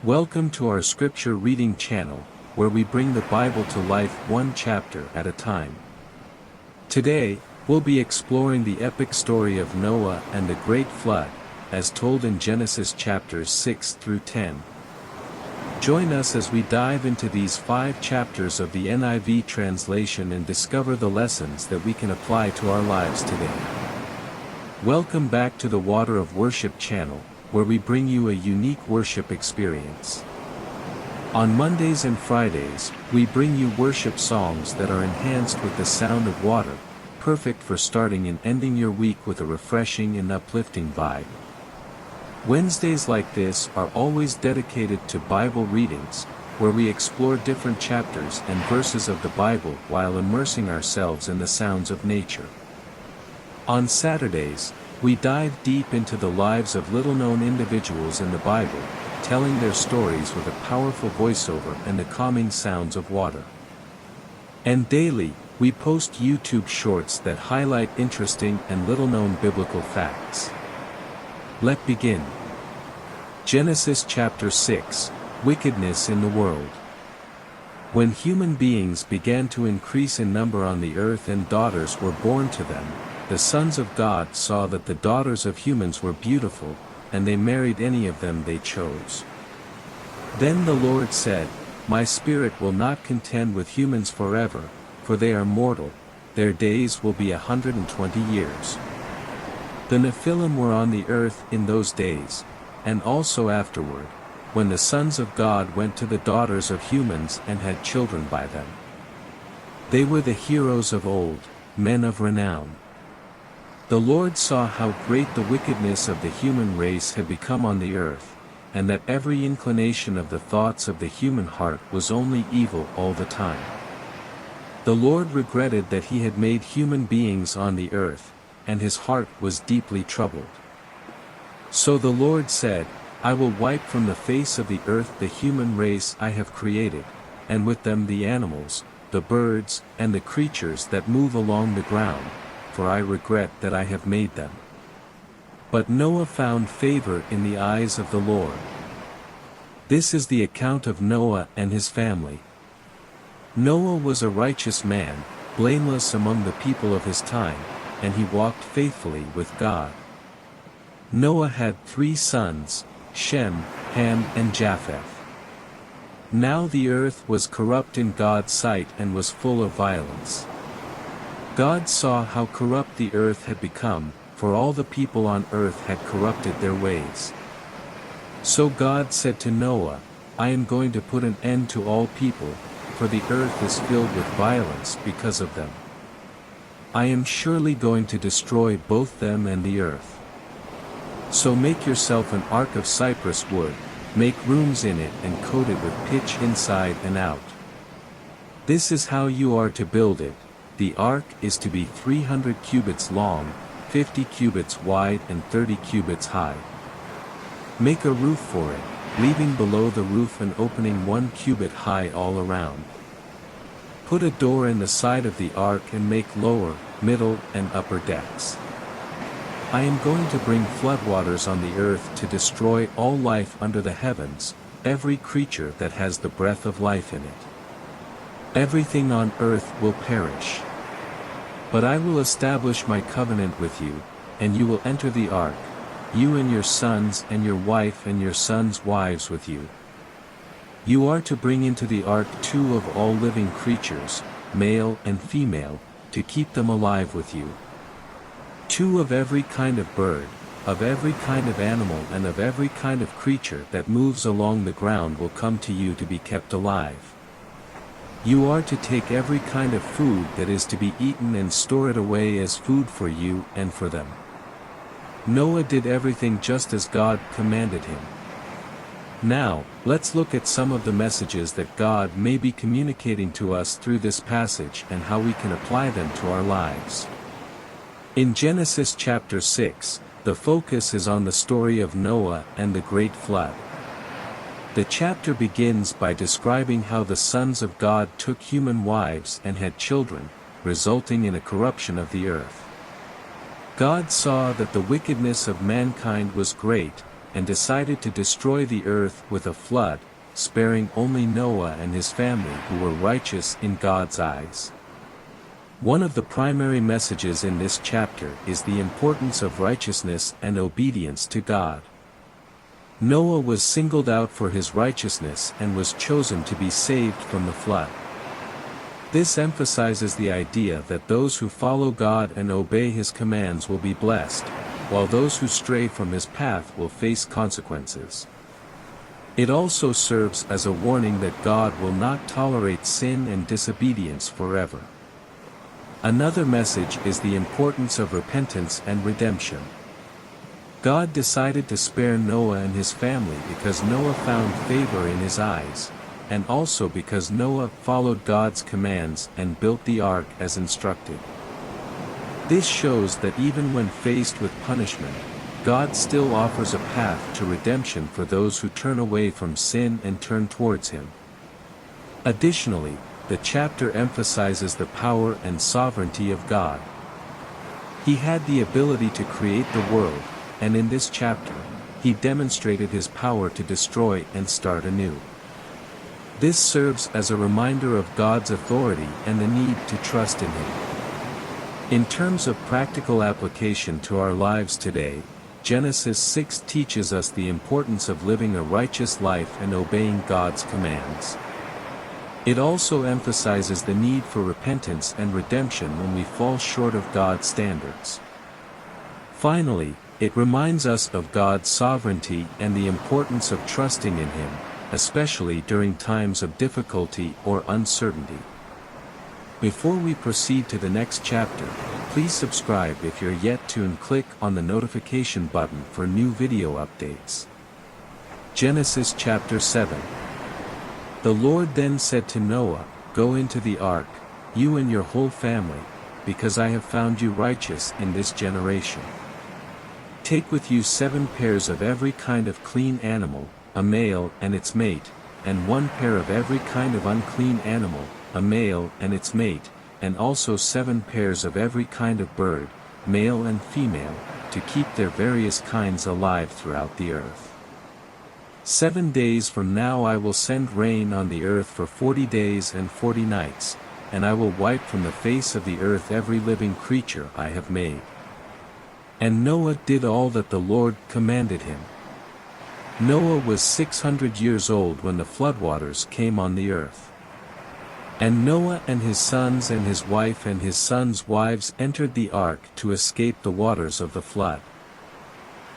Welcome to our scripture reading channel, where we bring the Bible to life one chapter at a time. Today, we'll be exploring the epic story of Noah and the Great Flood, as told in Genesis chapters 6 through 10. Join us as we dive into these 5 chapters of the NIV translation and discover the lessons that we can apply to our lives today. Welcome back to the Water of Worship channel, where we bring you a unique worship experience. On Mondays and Fridays, we bring you worship songs that are enhanced with the sound of water, perfect for starting and ending your week with a refreshing and uplifting vibe. Wednesdays like this are always dedicated to Bible readings, where we explore different chapters and verses of the Bible while immersing ourselves in the sounds of nature. On Saturdays, we dive deep into the lives of little-known individuals in the Bible, telling their stories with a powerful voiceover and the calming sounds of water. And daily, we post YouTube shorts that highlight interesting and little-known biblical facts. Let's begin. Genesis chapter 6, Wickedness in the World. When human beings began to increase in number on the earth and daughters were born to them, the sons of God saw that the daughters of humans were beautiful, and they married any of them they chose. Then the Lord said, "My spirit will not contend with humans forever, for they are mortal, their days will be 120 years. The Nephilim were on the earth in those days, and also afterward, when the sons of God went to the daughters of humans and had children by them. They were the heroes of old, men of renown. The Lord saw how great the wickedness of the human race had become on the earth, and that every inclination of the thoughts of the human heart was only evil all the time. The Lord regretted that he had made human beings on the earth, and his heart was deeply troubled. So the Lord said, I will wipe from the face of the earth the human race I have created, and with them the animals, the birds, and the creatures that move along the ground, for I regret that I have made them. But Noah found favor in the eyes of the Lord. This is the account of Noah and his family. Noah was a righteous man, blameless among the people of his time, and he walked faithfully with God. Noah had 3 sons, Shem, Ham and Japheth. Now the earth was corrupt in God's sight and was full of violence. God saw how corrupt the earth had become, for all the people on earth had corrupted their ways. So God said to Noah, I am going to put an end to all people, for the earth is filled with violence because of them. I am surely going to destroy both them and the earth. So make yourself an ark of cypress wood, make rooms in it and coat it with pitch inside and out. This is how you are to build it. The ark is to be 300 cubits long, 50 cubits wide and 30 cubits high. Make a roof for it, leaving below the roof an opening 1 cubit high all around. Put a door in the side of the ark and make lower, middle, and upper decks. I am going to bring floodwaters on the earth to destroy all life under the heavens, every creature that has the breath of life in it. Everything on earth will perish. But I will establish my covenant with you, and you will enter the ark, you and your sons and your wife and your sons' wives with you. You are to bring into the ark 2 of all living creatures, male and female, to keep them alive with you. 2 of every kind of bird, of every kind of animal and of every kind of creature that moves along the ground will come to you to be kept alive. You are to take every kind of food that is to be eaten and store it away as food for you and for them. Noah did everything just as God commanded him. Now, let's look at some of the messages that God may be communicating to us through this passage and how we can apply them to our lives. In Genesis chapter 6, the focus is on the story of Noah and the Great Flood. The chapter begins by describing how the sons of God took human wives and had children, resulting in a corruption of the earth. God saw that the wickedness of mankind was great, and decided to destroy the earth with a flood, sparing only Noah and his family who were righteous in God's eyes. One of the primary messages in this chapter is the importance of righteousness and obedience to God. Noah was singled out for his righteousness and was chosen to be saved from the flood. This emphasizes the idea that those who follow God and obey His commands will be blessed, while those who stray from His path will face consequences. It also serves as a warning that God will not tolerate sin and disobedience forever. Another message is the importance of repentance and redemption. God decided to spare Noah and his family because Noah found favor in His eyes, and also because Noah followed God's commands and built the ark as instructed. This shows that even when faced with punishment, God still offers a path to redemption for those who turn away from sin and turn towards Him. Additionally, the chapter emphasizes the power and sovereignty of God. He had the ability to create the world, and in this chapter, He demonstrated His power to destroy and start anew. This serves as a reminder of God's authority and the need to trust in Him. In terms of practical application to our lives today, Genesis 6 teaches us the importance of living a righteous life and obeying God's commands. It also emphasizes the need for repentance and redemption when we fall short of God's standards. Finally, it reminds us of God's sovereignty and the importance of trusting in Him, especially during times of difficulty or uncertainty. Before we proceed to the next chapter, please subscribe if you're yet to and click on the notification button for new video updates. Genesis chapter 7. The Lord then said to Noah, "Go into the ark, you and your whole family, because I have found you righteous in this generation. Take with you 7 pairs of every kind of clean animal, a male and its mate, and 1 pair of every kind of unclean animal, a male and its mate, and also 7 pairs of every kind of bird, male and female, to keep their various kinds alive throughout the earth. 7 days from now I will send rain on the earth for 40 days and 40 nights, and I will wipe from the face of the earth every living creature I have made." And Noah did all that the Lord commanded him. Noah was 600 years old when the floodwaters came on the earth. And Noah and his sons and his wife and his sons' wives entered the ark to escape the waters of the flood.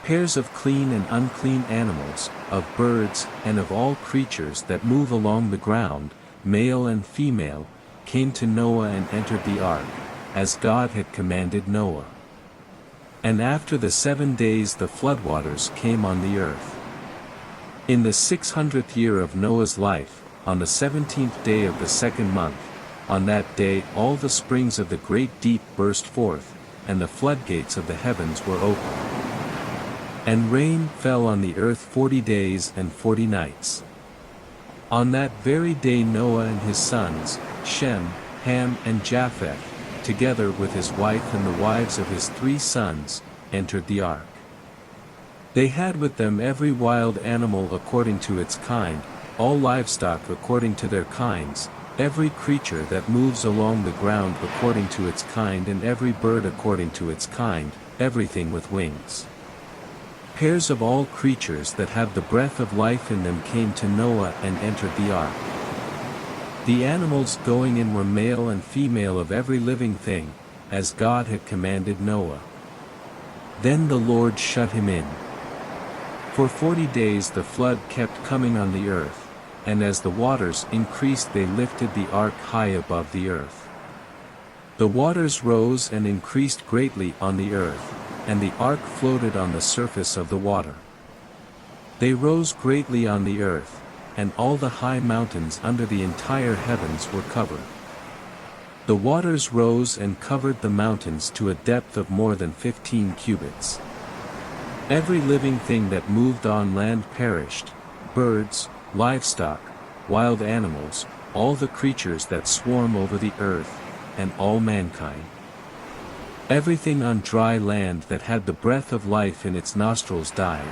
Pairs of clean and unclean animals, of birds, and of all creatures that move along the ground, male and female, came to Noah and entered the ark, as God had commanded Noah. And after the 7 days the floodwaters came on the earth. In the 600th year of Noah's life, on the 17th day of the 2nd month, on that day all the springs of the great deep burst forth, and the floodgates of the heavens were opened. And rain fell on the earth 40 days and 40 nights. On that very day Noah and his sons, Shem, Ham and Japheth, together with his wife and the wives of his 3 sons, entered the ark. They had with them every wild animal according to its kind, all livestock according to their kinds, every creature that moves along the ground according to its kind, and every bird according to its kind, everything with wings. Pairs of all creatures that have the breath of life in them came to Noah and entered the ark. The animals going in were male and female of every living thing, as God had commanded Noah. Then the Lord shut him in. For 40 days the flood kept coming on the earth, and as the waters increased they lifted the ark high above the earth. The waters rose and increased greatly on the earth, and the ark floated on the surface of the water. They rose greatly on the earth, and all the high mountains under the entire heavens were covered. The waters rose and covered the mountains to a depth of more than 15 cubits. Every living thing that moved on land perished, birds, livestock, wild animals, all the creatures that swarm over the earth, and all mankind. Everything on dry land that had the breath of life in its nostrils died.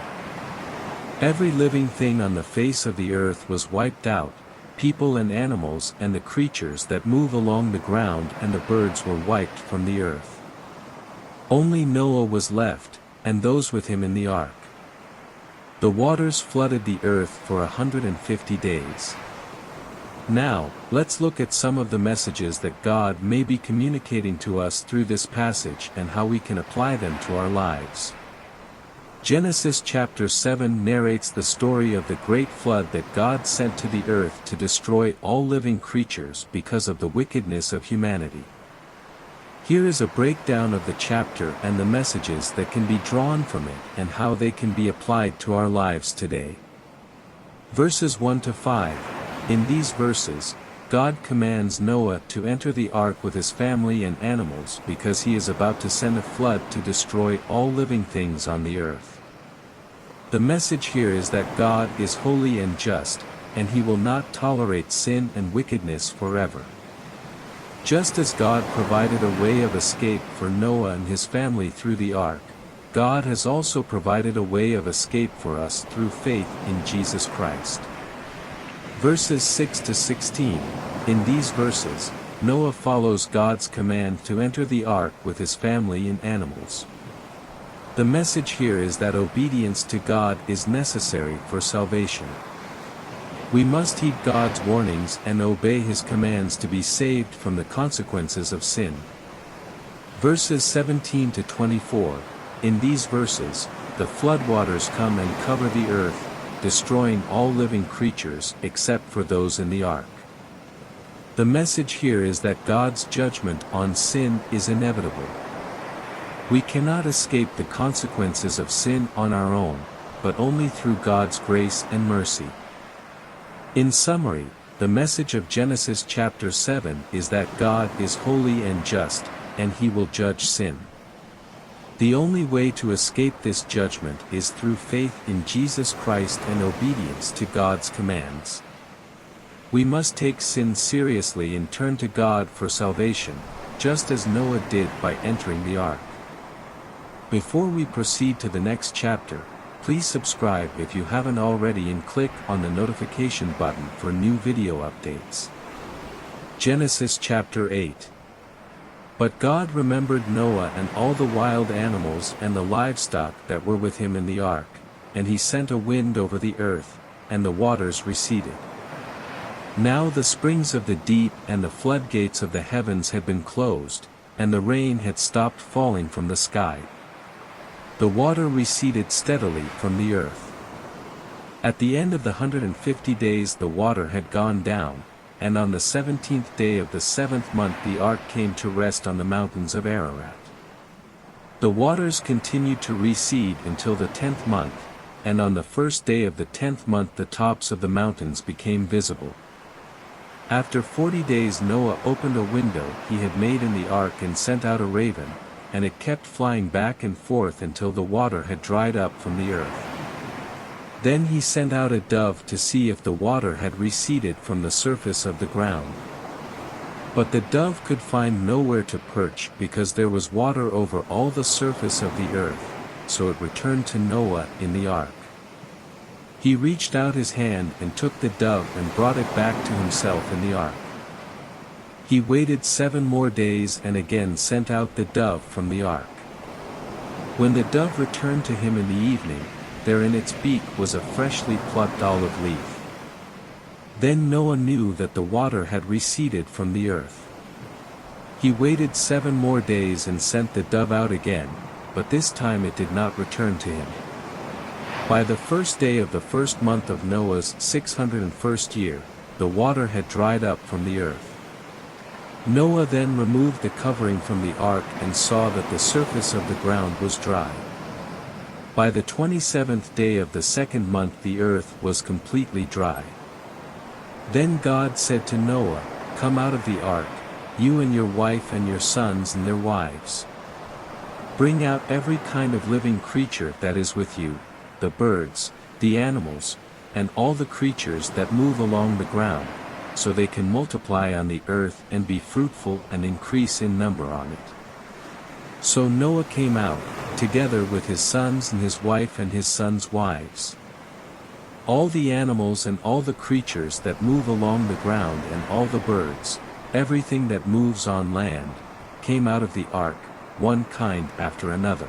Every living thing on the face of the earth was wiped out, people and animals and the creatures that move along the ground and the birds were wiped from the earth. Only Noah was left, and those with him in the ark. The waters flooded the earth for 150 days. Now, let's look at some of the messages that God may be communicating to us through this passage and how we can apply them to our lives. Genesis chapter 7 narrates the story of the great flood that God sent to the earth to destroy all living creatures because of the wickedness of humanity. Here is a breakdown of the chapter and the messages that can be drawn from it and how they can be applied to our lives today. Verses 1 to 5. In these verses, God commands Noah to enter the ark with his family and animals because he is about to send a flood to destroy all living things on the earth. The message here is that God is holy and just, and he will not tolerate sin and wickedness forever. Just as God provided a way of escape for Noah and his family through the ark, God has also provided a way of escape for us through faith in Jesus Christ. Verses 6 to 16. In these verses, Noah follows God's command to enter the ark with his family and animals. The message here is that obedience to God is necessary for salvation. We must heed God's warnings and obey his commands to be saved from the consequences of sin. Verses 17 to 24. In these verses, the floodwaters come and cover the earth, destroying all living creatures except for those in the ark. The message here is that God's judgment on sin is inevitable. We cannot escape the consequences of sin on our own, but only through God's grace and mercy. In summary, the message of Genesis chapter 7 is that God is holy and just, and he will judge sin. The only way to escape this judgment is through faith in Jesus Christ and obedience to God's commands. We must take sin seriously and turn to God for salvation, just as Noah did by entering the ark. Before we proceed to the next chapter, please subscribe if you haven't already and click on the notification button for new video updates. Genesis chapter 8. But God remembered Noah and all the wild animals and the livestock that were with him in the ark, and he sent a wind over the earth, and the waters receded. Now the springs of the deep and the floodgates of the heavens had been closed, and the rain had stopped falling from the sky. The water receded steadily from the earth. At the end of the 150 days the water had gone down, and on the 17th day of the 7th month the ark came to rest on the mountains of Ararat. The waters continued to recede until the 10th month, and on the first day of the 10th month the tops of the mountains became visible. After 40 days Noah opened a window he had made in the ark and sent out a raven, and it kept flying back and forth until the water had dried up from the earth. Then he sent out a dove to see if the water had receded from the surface of the ground. But the dove could find nowhere to perch because there was water over all the surface of the earth, so it returned to Noah in the ark. He reached out his hand and took the dove and brought it back to himself in the ark. He waited 7 more days and again sent out the dove from the ark. When the dove returned to him in the evening, there in its beak was a freshly plucked olive leaf. Then Noah knew that the water had receded from the earth. He waited 7 more days and sent the dove out again, but this time it did not return to him. By the first day of the first month of Noah's 601st year, the water had dried up from the earth. Noah then removed the covering from the ark and saw that the surface of the ground was dry. By the 27th day of the 2nd month the earth was completely dry. Then God said to Noah, "Come out of the ark, you and your wife and your sons and their wives. Bring out every kind of living creature that is with you, the birds, the animals, and all the creatures that move along the ground, so they can multiply on the earth and be fruitful and increase in number on it." So Noah came out, together with his sons and his wife and his sons' wives. All the animals and all the creatures that move along the ground and all the birds, everything that moves on land, came out of the ark, one kind after another.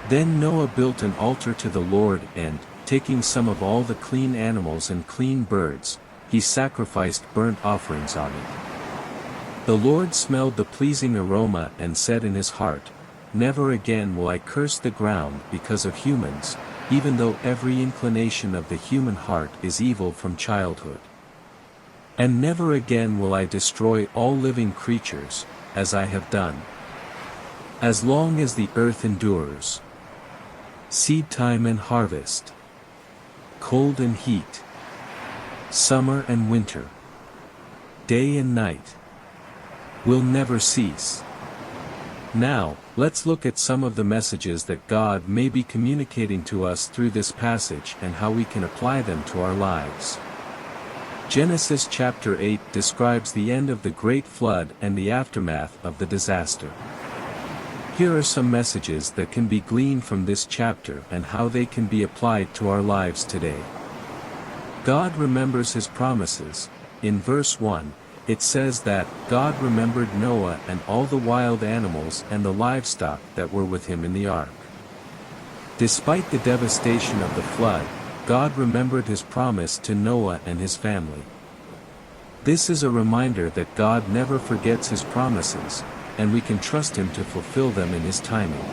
Then Noah built an altar to the Lord and, taking some of all the clean animals and clean birds, he sacrificed burnt offerings on it. The Lord smelled the pleasing aroma and said in his heart, "Never again will I curse the ground because of humans, even though every inclination of the human heart is evil from childhood. And never again will I destroy all living creatures, as I have done. As long as the earth endures, seed time and harvest, cold and heat, summer and winter, day and night, will never cease." Now, let's look at some of the messages that God may be communicating to us through this passage and how we can apply them to our lives. Genesis chapter 8 describes the end of the great flood and the aftermath of the disaster. Here are some messages that can be gleaned from this chapter and how they can be applied to our lives today. God remembers his promises. In verse 1, it says that God remembered Noah and all the wild animals and the livestock that were with him in the ark. Despite the devastation of the flood, God remembered his promise to Noah and his family. This is a reminder that God never forgets his promises, and we can trust him to fulfill them in his timing.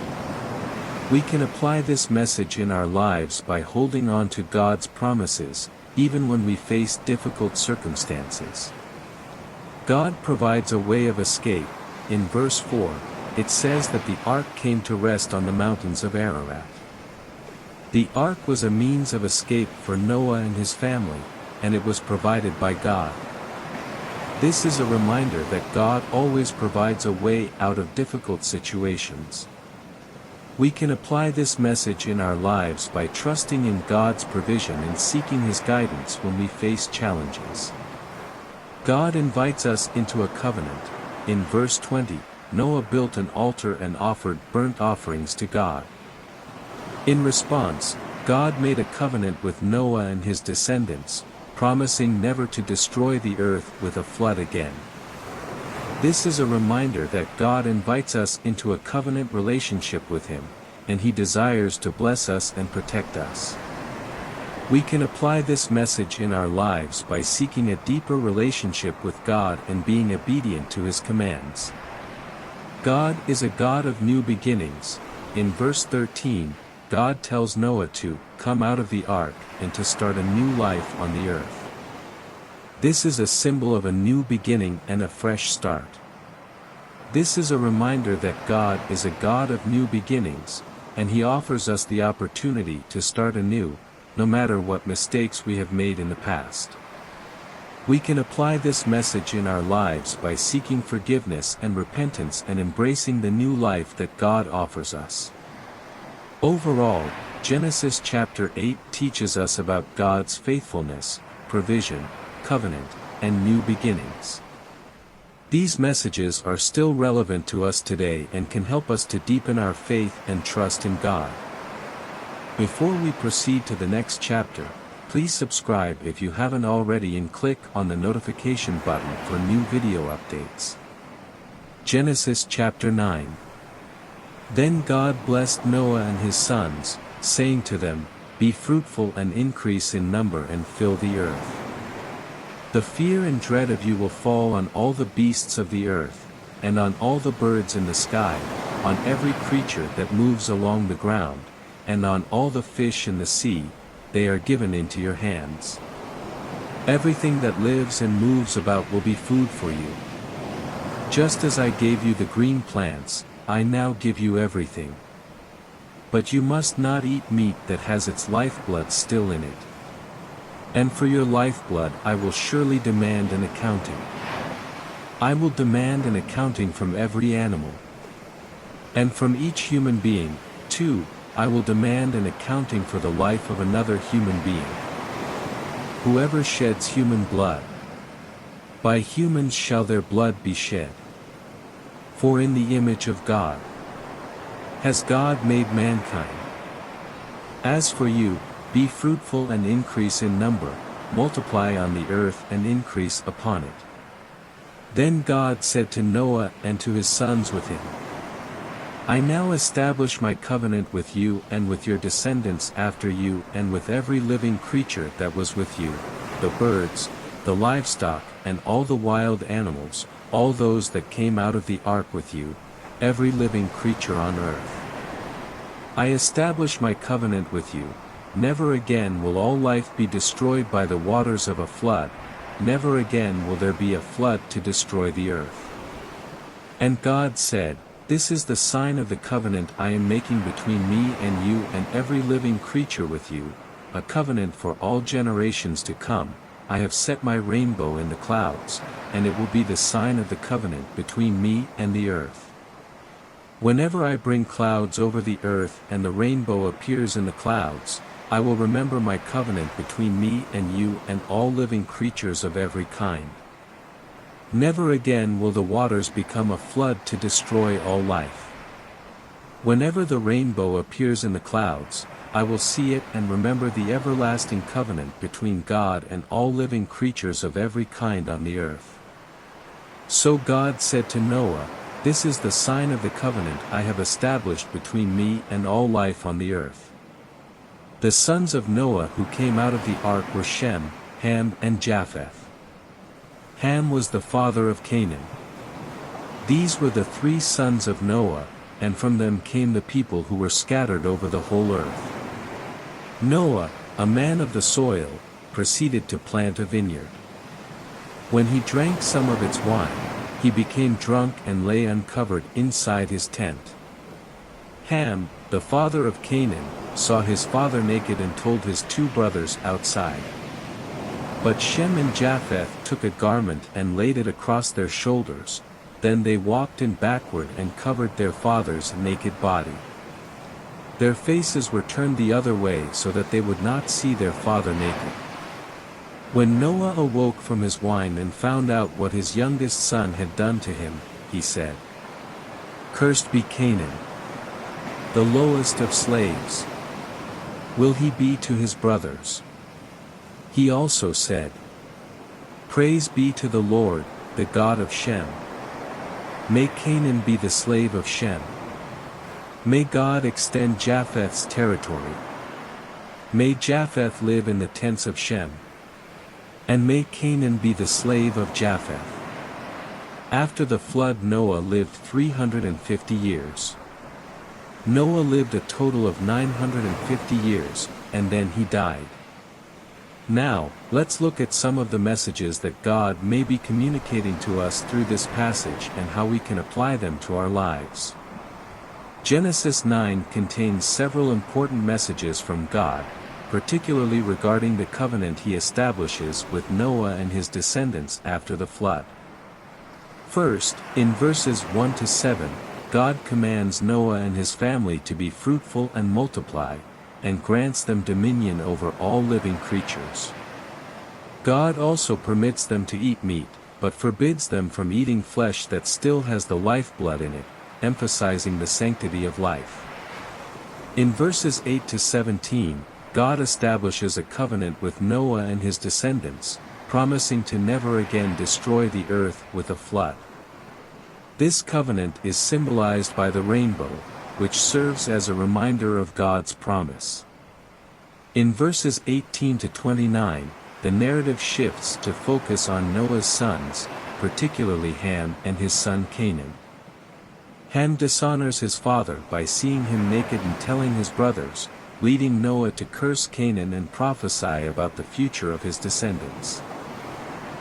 We can apply this message in our lives by holding on to God's promises, even when we face difficult circumstances. God provides a way of escape. In verse 4, it says that the ark came to rest on the mountains of Ararat. The ark was a means of escape for Noah and his family, and it was provided by God. This is a reminder that God always provides a way out of difficult situations. We can apply this message in our lives by trusting in God's provision and seeking his guidance when we face challenges. God invites us into a covenant. In verse 20, Noah built an altar and offered burnt offerings to God. In response, God made a covenant with Noah and his descendants, promising never to destroy the earth with a flood again. This is a reminder that God invites us into a covenant relationship with him, and he desires to bless us and protect us. We can apply this message in our lives by seeking a deeper relationship with God and being obedient to his commands. God is a God of new beginnings. In verse 13, God tells Noah to come out of the ark and to start a new life on the earth. This is a symbol of a new beginning and a fresh start. This is a reminder that God is a God of new beginnings, and he offers us the opportunity to start anew, no matter what mistakes we have made in the past. We can apply this message in our lives by seeking forgiveness and repentance and embracing the new life that God offers us. Overall, Genesis chapter 8 teaches us about God's faithfulness, provision, covenant, and new beginnings. These messages are still relevant to us today and can help us to deepen our faith and trust in God. Before we proceed to the next chapter, please subscribe if you haven't already and click on the notification button for new video updates. Genesis chapter 9. Then God blessed Noah and his sons, saying to them, "Be fruitful and increase in number and fill the earth. The fear and dread of you will fall on all the beasts of the earth, and on all the birds in the sky, on every creature that moves along the ground, and on all the fish in the sea, they are given into your hands. Everything that lives and moves about will be food for you. Just as I gave you the green plants, I now give you everything. But you must not eat meat that has its lifeblood still in it. And for your lifeblood I will surely demand an accounting. I will demand an accounting from every animal. And from each human being, too, I will demand an accounting for the life of another human being. Whoever sheds human blood, by humans shall their blood be shed. For in the image of God has God made mankind. As for you, Be fruitful and increase in number, multiply on the earth and increase upon it. Then God said to Noah and to his sons with him, I now establish my covenant with you and with your descendants after you and with every living creature that was with you, the birds, the livestock and all the wild animals, all those that came out of the ark with you, every living creature on earth. I establish my covenant with you. Never again will all life be destroyed by the waters of a flood, never again will there be a flood to destroy the earth. And God said, This is the sign of the covenant I am making between me and you and every living creature with you, a covenant for all generations to come. I have set my rainbow in the clouds, and it will be the sign of the covenant between me and the earth. Whenever I bring clouds over the earth and the rainbow appears in the clouds, I will remember my covenant between me and you and all living creatures of every kind. Never again will the waters become a flood to destroy all life. Whenever the rainbow appears in the clouds, I will see it and remember the everlasting covenant between God and all living creatures of every kind on the earth. So God said to Noah, This is the sign of the covenant I have established between me and all life on the earth. The sons of Noah who came out of the ark were Shem, Ham and Japheth. Ham was the father of Canaan. These were the 3 sons of Noah, and from them came the people who were scattered over the whole earth. Noah, a man of the soil, proceeded to plant a vineyard. When he drank some of its wine, he became drunk and lay uncovered inside his tent. Ham, the father of Canaan, saw his father naked and told his 2 brothers outside. But Shem and Japheth took a garment and laid it across their shoulders, then they walked in backward and covered their father's naked body. Their faces were turned the other way so that they would not see their father naked. When Noah awoke from his wine and found out what his youngest son had done to him, he said, Cursed be Canaan, the lowest of slaves. Will he be to his brothers? He also said, Praise be to the Lord, the God of Shem. May Canaan be the slave of Shem. May God extend Japheth's territory. May Japheth live in the tents of Shem. And may Canaan be the slave of Japheth. After the flood Noah lived 350 years. Noah lived a total of 950 years, and then he died. Now, let's look at some of the messages that God may be communicating to us through this passage and how we can apply them to our lives. Genesis 9 contains several important messages from God, particularly regarding the covenant he establishes with Noah and his descendants after the flood. First, in verses 1 to 7, God commands Noah and his family to be fruitful and multiply, and grants them dominion over all living creatures. God also permits them to eat meat, but forbids them from eating flesh that still has the lifeblood in it, emphasizing the sanctity of life. In verses 8 to 17, God establishes a covenant with Noah and his descendants, promising to never again destroy the earth with a flood. This covenant is symbolized by the rainbow, which serves as a reminder of God's promise. In verses 18 to 29, the narrative shifts to focus on Noah's sons, particularly Ham and his son Canaan. Ham dishonors his father by seeing him naked and telling his brothers, leading Noah to curse Canaan and prophesy about the future of his descendants.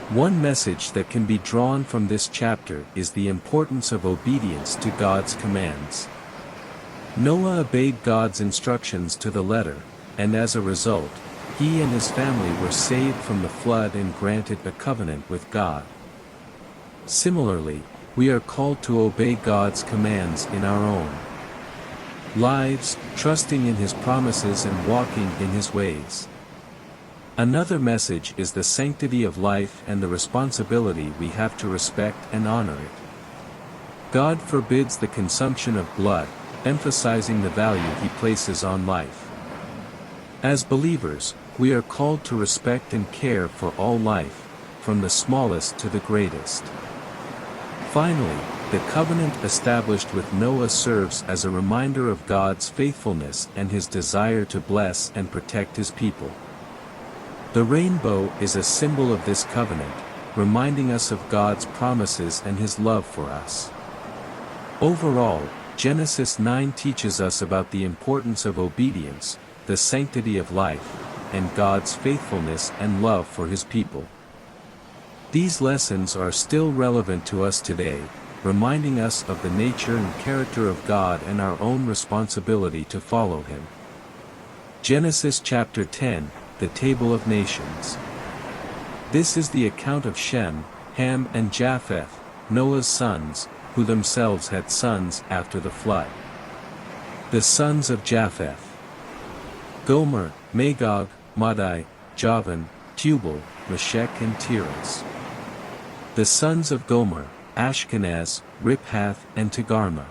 One message that can be drawn from this chapter is the importance of obedience to God's commands. Noah obeyed God's instructions to the letter, and as a result, he and his family were saved from the flood and granted a covenant with God. Similarly, we are called to obey God's commands in our own lives, trusting in His promises and walking in His ways. Another message is the sanctity of life and the responsibility we have to respect and honor it. God forbids the consumption of blood, emphasizing the value He places on life. As believers, we are called to respect and care for all life, from the smallest to the greatest. Finally, the covenant established with Noah serves as a reminder of God's faithfulness and his desire to bless and protect his people. The rainbow is a symbol of this covenant, reminding us of God's promises and his love for us. Overall, Genesis 9 teaches us about the importance of obedience, the sanctity of life, and God's faithfulness and love for his people. These lessons are still relevant to us today, reminding us of the nature and character of God and our own responsibility to follow him. Genesis chapter 10, the Table of Nations. This is the account of Shem, Ham and Japheth, Noah's sons, who themselves had sons after the flood. The sons of Japheth: Gomer, Magog, Madai, Javan, Tubal, Meshech and Tiras. The sons of Gomer: Ashkenaz, Riphath and Togarmah.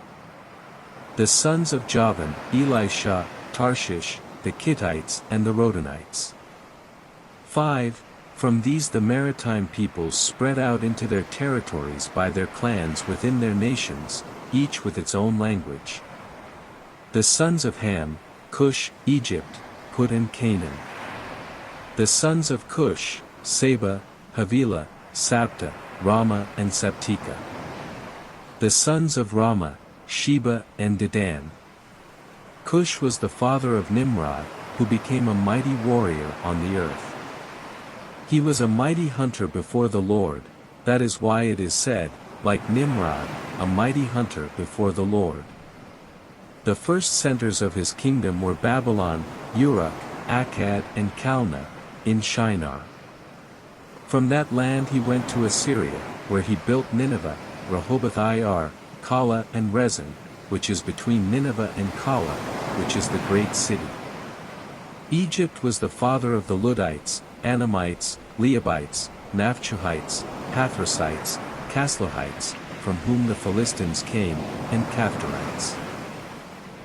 The sons of Javan: Elisha, Tarshish, the Kittites and the Rodanites. 5. From these the maritime peoples spread out into their territories by their clans within their nations, each with its own language. The sons of Ham: Cush, Egypt, Put and Canaan. The sons of Cush: Seba, Havilah, Sabta, Rama and Sabteka. The sons of Rama: Sheba and Dedan. Cush was the father of Nimrod, who became a mighty warrior on the earth. He was a mighty hunter before the Lord, that is why it is said, like Nimrod, a mighty hunter before the Lord. The first centers of his kingdom were Babylon, Uruk, Akkad and Calneh, in Shinar. From that land he went to Assyria, where he built Nineveh, Rehoboth-ir, Calah and Rezin, which is between Nineveh and Calah, which is the great city. Egypt was the father of the Ludites, Anamites, Leabites, Naphtuhites, Pathrusites, Casluhites, from whom the Philistines came, and Caphtorites.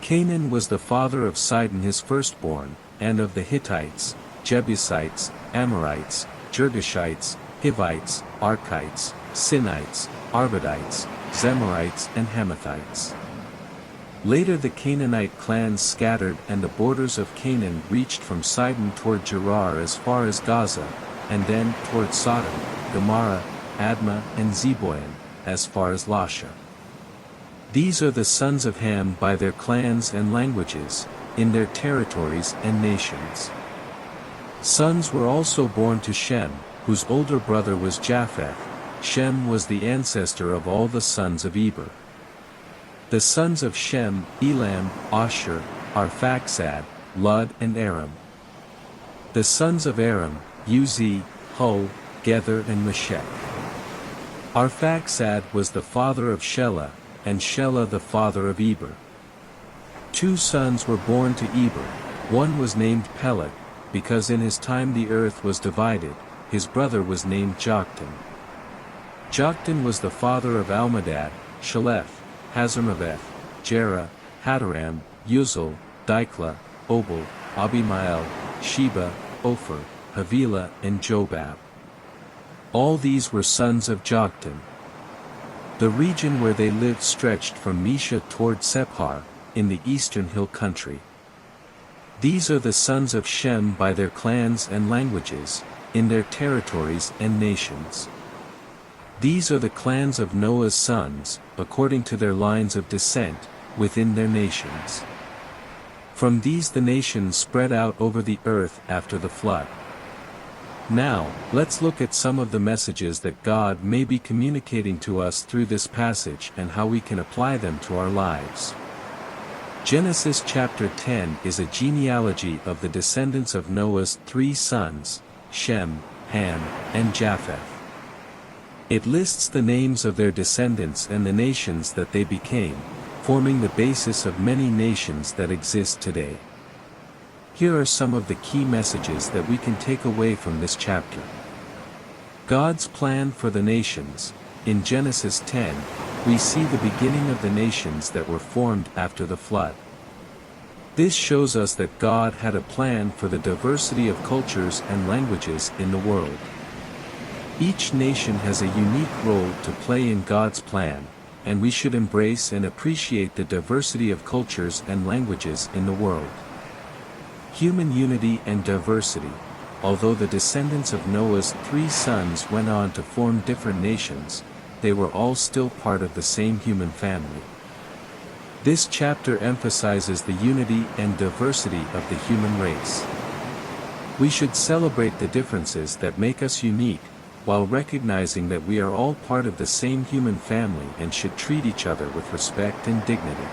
Canaan was the father of Sidon his firstborn, and of the Hittites, Jebusites, Amorites, Girgashites, Hivites, Archites, Sinites, Arvadites, Zemorites and Hamathites. Later the Canaanite clans scattered and the borders of Canaan reached from Sidon toward Gerar as far as Gaza, and then toward Sodom, Gomorrah, Admah and Zeboiim, as far as Lasha. These are the sons of Ham by their clans and languages, in their territories and nations. Sons were also born to Shem, whose older brother was Japheth. Shem was the ancestor of all the sons of Eber. The sons of Shem: Elam, Ashur, Arphaxad, Lud and Aram. The sons of Aram: Uzi, Hul, Gether and Meshech. Arphaxad was the father of Shelah, and Shelah the father of Eber. 2 sons were born to Eber. One was named Peleg, because in his time the earth was divided. His brother was named Joktan. Joktan was the father of Almadad, Shaleth, Hazarmaveth, Jerah, Hadaram, Uzal, Diklah, Obal, Abimael, Sheba, Ophir, Havilah and Jobab. All these were sons of Joktan. The region where they lived stretched from Mesha toward Sephar, in the eastern hill country. These are the sons of Shem by their clans and languages, in their territories and nations. These are the clans of Noah's sons, according to their lines of descent, within their nations. From these the nations spread out over the earth after the flood. Now, let's look at some of the messages that God may be communicating to us through this passage and how we can apply them to our lives. Genesis chapter 10 is a genealogy of the descendants of Noah's 3 sons, Shem, Ham, and Japheth. It lists the names of their descendants and the nations that they became, forming the basis of many nations that exist today. Here are some of the key messages that we can take away from this chapter. God's plan for the nations. In Genesis 10, we see the beginning of the nations that were formed after the flood. This shows us that God had a plan for the diversity of cultures and languages in the world. Each nation has a unique role to play in God's plan, and we should embrace and appreciate the diversity of cultures and languages in the world. Human unity and diversity. Although the descendants of Noah's 3 sons went on to form different nations, they were all still part of the same human family. This chapter emphasizes the unity and diversity of the human race. We should celebrate the differences that make us unique, while recognizing that we are all part of the same human family and should treat each other with respect and dignity.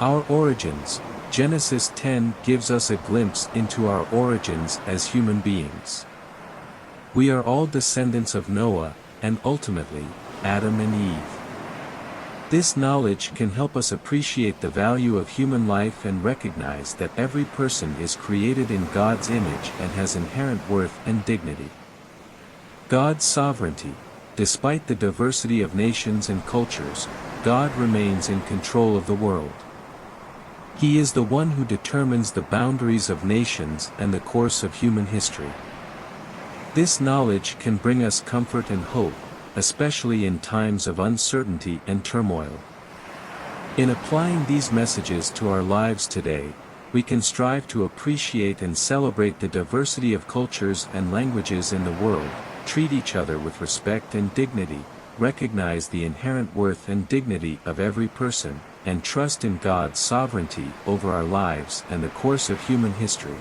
Our origins. Genesis 10 gives us a glimpse into our origins as human beings. We are all descendants of Noah, and ultimately, Adam and Eve. This knowledge can help us appreciate the value of human life and recognize that every person is created in God's image and has inherent worth and dignity. God's sovereignty. Despite the diversity of nations and cultures, God remains in control of the world. He is the one who determines the boundaries of nations and the course of human history. This knowledge can bring us comfort and hope, especially in times of uncertainty and turmoil. In applying these messages to our lives today, we can strive to appreciate and celebrate the diversity of cultures and languages in the world, treat each other with respect and dignity, recognize the inherent worth and dignity of every person, and trust in God's sovereignty over our lives and the course of human history.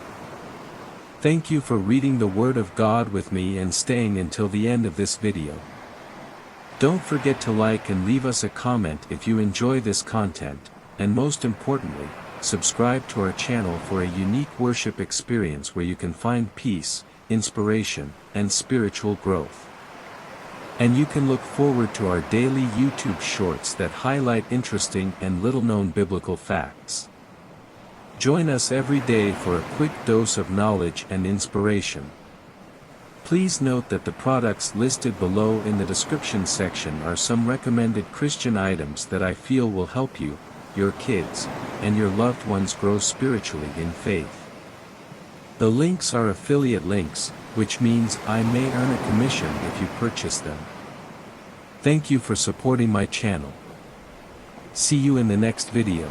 Thank you for reading the Word of God with me and staying until the end of this video. Don't forget to like and leave us a comment if you enjoy this content, and most importantly, subscribe to our channel for a unique worship experience where you can find peace, inspiration, and spiritual growth. And you can look forward to our daily YouTube shorts that highlight interesting and little-known biblical facts. Join us every day for a quick dose of knowledge and inspiration. Please note that the products listed below in the description section are some recommended Christian items that I feel will help you, your kids, and your loved ones grow spiritually in faith. The links are affiliate links, which means I may earn a commission if you purchase them. Thank you for supporting my channel. See you in the next video.